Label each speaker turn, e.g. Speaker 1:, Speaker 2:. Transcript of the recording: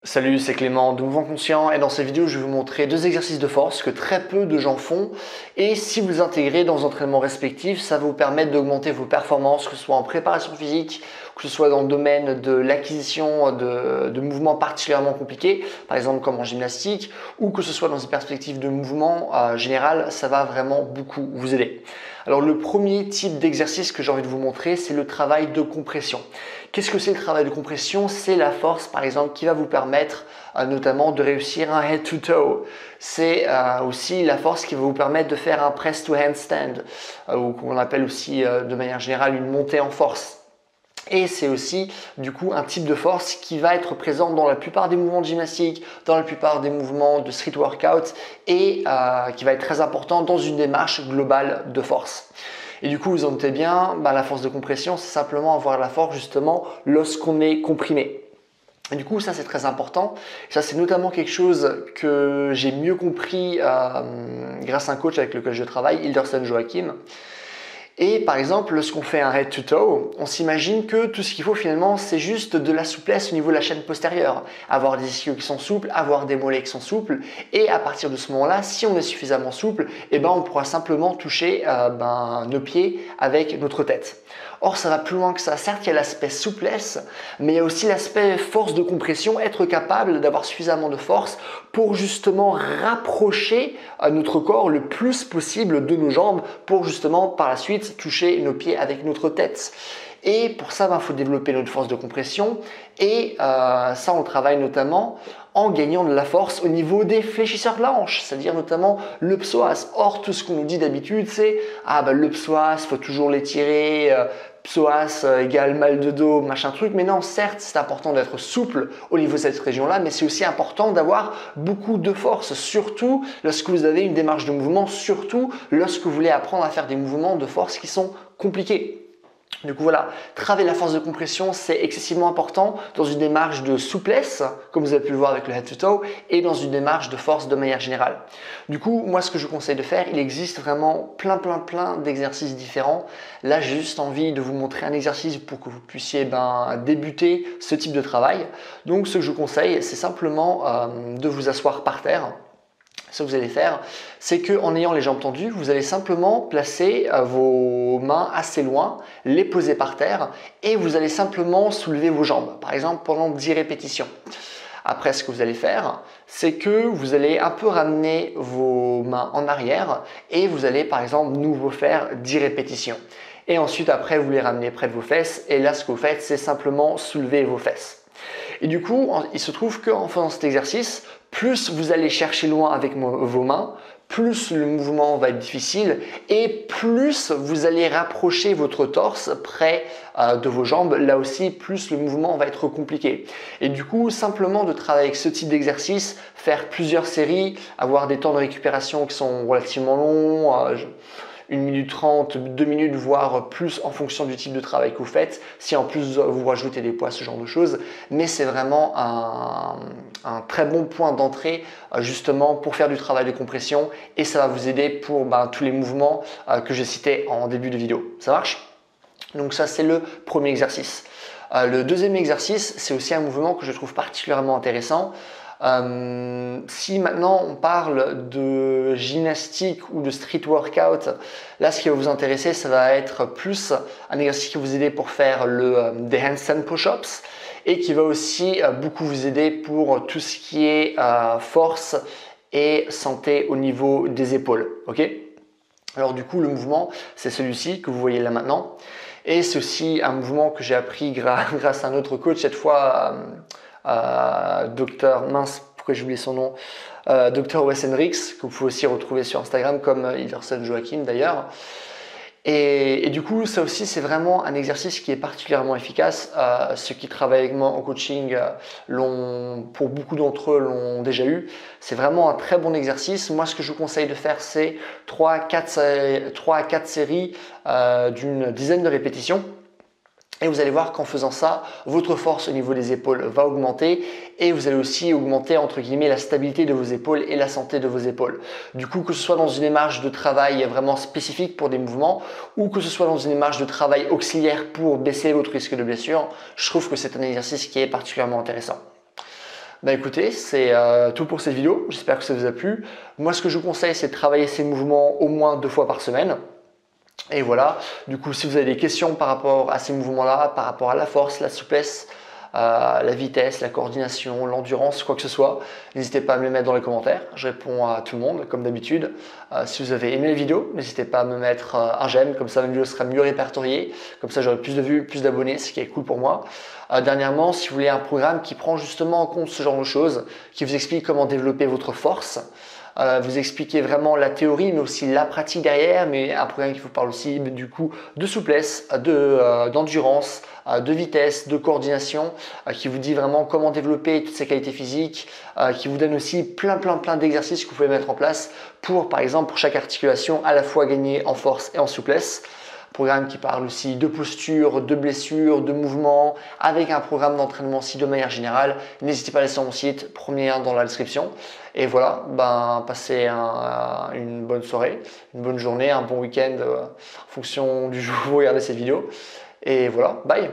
Speaker 1: Salut, c'est Clément de Mouvement Conscient et dans cette vidéo je vais vous montrer deux exercices de force que très peu de gens font et si vous les intégrez dans vos entraînements respectifs, ça va vous permettre d'augmenter vos performances, que ce soit en préparation physique, que ce soit dans le domaine de l'acquisition de mouvements particulièrement compliqués, par exemple comme en gymnastique, ou que ce soit dans une perspective de mouvement général, ça va vraiment beaucoup vous aider. Alors le premier type d'exercice que j'ai envie de vous montrer, c'est le travail de compression. Qu'est-ce que c'est le travail de compression? C'est la force par exemple qui va vous permettre notamment de réussir un head to toe. C'est aussi la force qui va vous permettre de faire un press to handstand ou qu'on appelle aussi de manière générale une montée en force. Et c'est aussi du coup un type de force qui va être présent dans la plupart des mouvements de gymnastique, dans la plupart des mouvements de street workout et qui va être très important dans une démarche globale de force. Et du coup, vous en doutez bien, la force de compression, c'est simplement avoir la force justement lorsqu'on est comprimé. Et du coup, ça c'est très important. Ça c'est notamment quelque chose que j'ai mieux compris grâce à un coach avec lequel je travaille, Hilderson Joachim. Et par exemple, lorsqu'on fait un head to toe, on s'imagine que tout ce qu'il faut finalement, c'est juste de la souplesse au niveau de la chaîne postérieure. Avoir des ischios qui sont souples, avoir des mollets qui sont souples. Et à partir de ce moment-là, si on est suffisamment souple, on pourra simplement toucher nos pieds avec notre tête. Or, ça va plus loin que ça. Certes, il y a l'aspect souplesse, mais il y a aussi l'aspect force de compression, être capable d'avoir suffisamment de force pour justement rapprocher notre corps le plus possible de nos jambes pour justement par la suite toucher nos pieds avec notre tête. Et pour ça, il faut développer notre force de compression et ça, on travaille notamment en gagnant de la force au niveau des fléchisseurs de la hanche, c'est-à-dire notamment le psoas. Or, tout ce qu'on nous dit d'habitude, c'est le psoas, il faut toujours l'étirer, psoas égale mal de dos, machin truc. Mais non, certes, c'est important d'être souple au niveau de cette région-là, mais c'est aussi important d'avoir beaucoup de force, surtout lorsque vous avez une démarche de mouvement, surtout lorsque vous voulez apprendre à faire des mouvements de force qui sont compliqués. Du coup voilà, travailler la force de compression, c'est excessivement important dans une démarche de souplesse, comme vous avez pu le voir avec le head to toe, et dans une démarche de force de manière générale. Du coup, moi ce que je vous conseille de faire, il existe vraiment plein d'exercices différents. Là, j'ai juste envie de vous montrer un exercice pour que vous puissiez débuter ce type de travail. Donc ce que je vous conseille, c'est simplement de vous asseoir par terre. Ce que vous allez faire, c'est qu'en ayant les jambes tendues, vous allez simplement placer vos mains assez loin, les poser par terre et vous allez simplement soulever vos jambes, par exemple pendant 10 répétitions. Après, ce que vous allez faire, c'est que vous allez un peu ramener vos mains en arrière et vous allez par exemple nouveau faire 10 répétitions. Et ensuite, après, vous les ramenez près de vos fesses et là, ce que vous faites, c'est simplement soulever vos fesses. Et du coup, il se trouve qu'en faisant cet exercice, plus vous allez chercher loin avec vos mains, plus le mouvement va être difficile et plus vous allez rapprocher votre torse près de vos jambes. Là aussi, plus le mouvement va être compliqué. Et du coup, simplement de travailler avec ce type d'exercice, faire plusieurs séries, avoir des temps de récupération qui sont relativement longs, 1 minute 30, 2 minutes, voire plus en fonction du type de travail que vous faites, si en plus vous rajoutez des poids, ce genre de choses. Mais c'est vraiment un très bon point d'entrée justement pour faire du travail de compression et ça va vous aider pour tous les mouvements que j'ai cités en début de vidéo. Ça marche? Donc ça, c'est le premier exercice. Le deuxième exercice, c'est aussi un mouvement que je trouve particulièrement intéressant. Si maintenant on parle de gymnastique ou de street workout, là ce qui va vous intéresser, ça va être plus un exercice qui va vous aider pour faire des handstand push-ups et qui va aussi beaucoup vous aider pour tout ce qui est force et santé au niveau des épaules. Ok? Alors du coup, le mouvement, c'est celui-ci que vous voyez là maintenant. Et c'est aussi un mouvement que j'ai appris grâce à un autre coach, cette fois Dr. Mince, pourquoi j'ai oublié son nom, Dr. Wes Hendricks, que vous pouvez aussi retrouver sur Instagram comme Hilderson Joachim d'ailleurs. Et du coup, ça aussi, c'est vraiment un exercice qui est particulièrement efficace. Ceux qui travaillent avec moi en coaching, pour beaucoup d'entre eux, l'ont déjà eu. C'est vraiment un très bon exercice. Moi, ce que je vous conseille de faire, c'est 3 à 4 séries d'une dizaine de répétitions. Et vous allez voir qu'en faisant ça, votre force au niveau des épaules va augmenter et vous allez aussi augmenter entre guillemets la stabilité de vos épaules et la santé de vos épaules. Du coup, que ce soit dans une démarche de travail vraiment spécifique pour des mouvements ou que ce soit dans une démarche de travail auxiliaire pour baisser votre risque de blessure, je trouve que c'est un exercice qui est particulièrement intéressant. Bah écoutez, c'est tout pour cette vidéo. J'espère que ça vous a plu. Moi, ce que je vous conseille, c'est de travailler ces mouvements au moins 2 fois par semaine. Et voilà, du coup, si vous avez des questions par rapport à ces mouvements-là, par rapport à la force, la souplesse, la vitesse, la coordination, l'endurance, quoi que ce soit, n'hésitez pas à me les mettre dans les commentaires. Je réponds à tout le monde, comme d'habitude. Si vous avez aimé la vidéo, n'hésitez pas à me mettre un j'aime, comme ça ma vidéo sera mieux répertoriée. Comme ça, j'aurai plus de vues, plus d'abonnés, ce qui est cool pour moi. Dernièrement, si vous voulez un programme qui prend justement en compte ce genre de choses, qui vous explique comment développer votre force, vous expliquer vraiment la théorie mais aussi la pratique derrière, mais un programme qui vous parle aussi du coup de souplesse, d'endurance, de vitesse, de coordination, qui vous dit vraiment comment développer toutes ces qualités physiques, qui vous donne aussi plein d'exercices que vous pouvez mettre en place pour, par exemple, pour chaque articulation, à la fois gagner en force et en souplesse. Programme qui parle aussi de posture, de blessures, de mouvements, avec un programme d'entraînement aussi de manière générale. N'hésitez pas à aller sur mon site, premier lien dans la description. Et voilà, passez une bonne soirée, une bonne journée, un bon week-end en fonction du jour où vous regardez cette vidéo. Et voilà, bye!